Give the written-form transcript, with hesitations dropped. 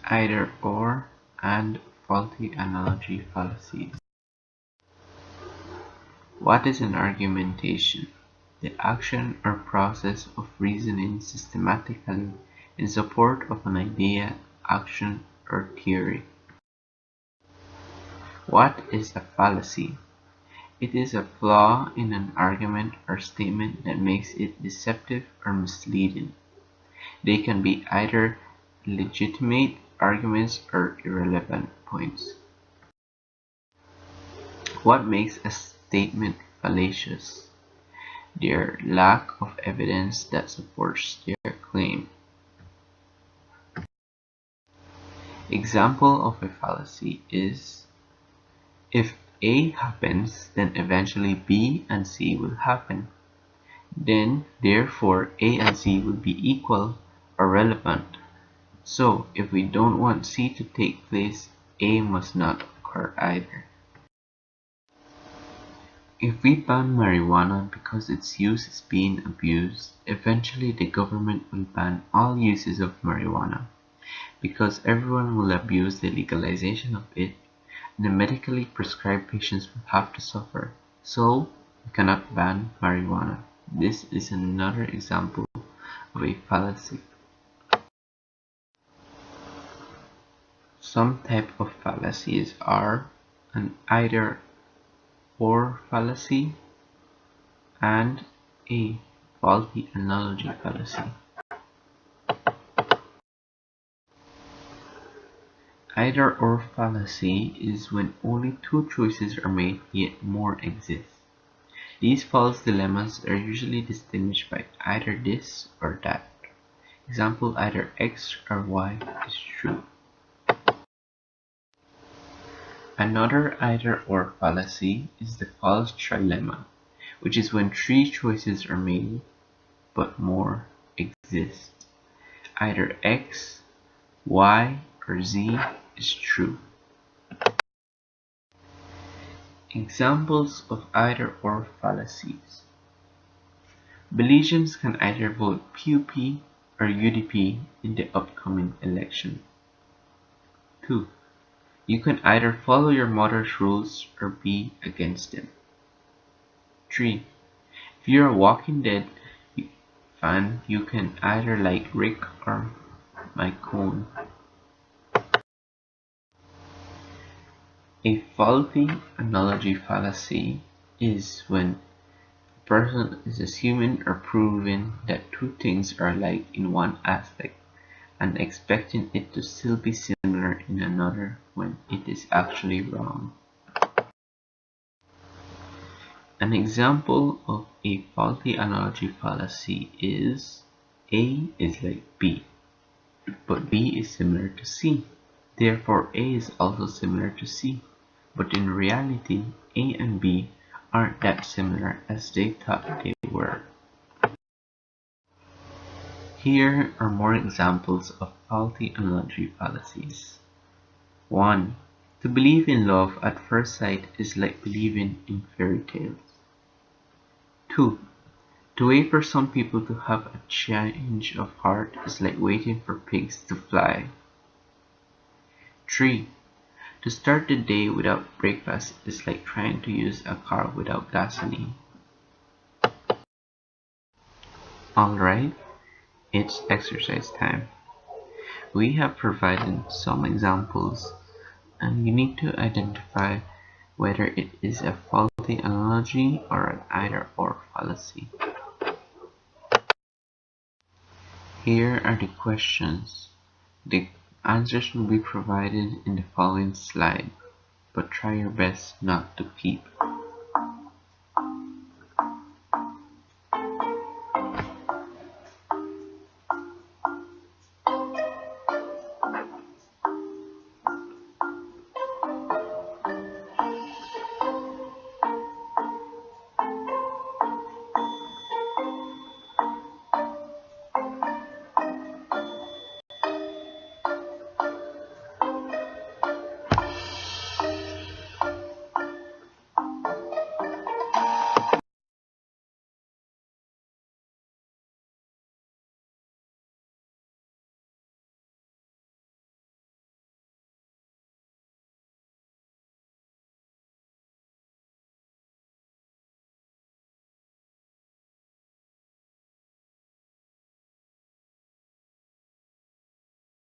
either or, and faulty analogy fallacies. What is an argumentation? The action or process of reasoning systematically in support of an idea, action, or theory. What is a fallacy? It is a flaw in an argument or statement that makes it deceptive or misleading. They can be either legitimate arguments or irrelevant points. What makes a statement fallacious? Their lack of evidence that supports their claim. Example of a fallacy is: if A happens, then eventually B and C will happen. Then, therefore, A and C will be equal or relevant. So, if we don't want C to take place, A must not occur either. If we ban marijuana because its use is being abused, eventually the government will ban all uses of marijuana, because everyone will abuse the legalization of it, and the medically prescribed patients will have to suffer. So, we cannot ban marijuana. This is another example of a fallacy. Some type of fallacies are an either-or fallacy and a faulty analogy fallacy. Either-or fallacy is when only two choices are made yet more exist. These false dilemmas are usually distinguished by either this or that. Example: either X or Y is true. Another either-or fallacy is the false trilemma, which is when three choices are made, but more exist. Either X, Y, or Z is true. Examples of either-or fallacies. Belizeans can either vote PUP or UDP in the upcoming election. 2. You can either follow your mother's rules or be against them. 3. If you're a Walking Dead fan, you can either like Rick or Mycone. A faulty analogy fallacy is when a person is assuming or proving that two things are alike in one aspect and expecting it to still be similar in another when it is actually wrong. An example of a faulty analogy fallacy is: A is like B, but B is similar to C. Therefore, A is also similar to C. But in reality, A and B aren't that similar as they thought they were. Here are more examples of faulty analogy fallacies. 1. To believe in love at first sight is like believing in fairy tales. 2. To wait for some people to have a change of heart is like waiting for pigs to fly. 3. To start the day without breakfast is like trying to use a car without gasoline. Alright, it's exercise time. We have provided some examples, and you need to identify whether it is a faulty analogy or an either-or fallacy. Here are the questions. The answers will be provided in the following slide, but try your best not to peep.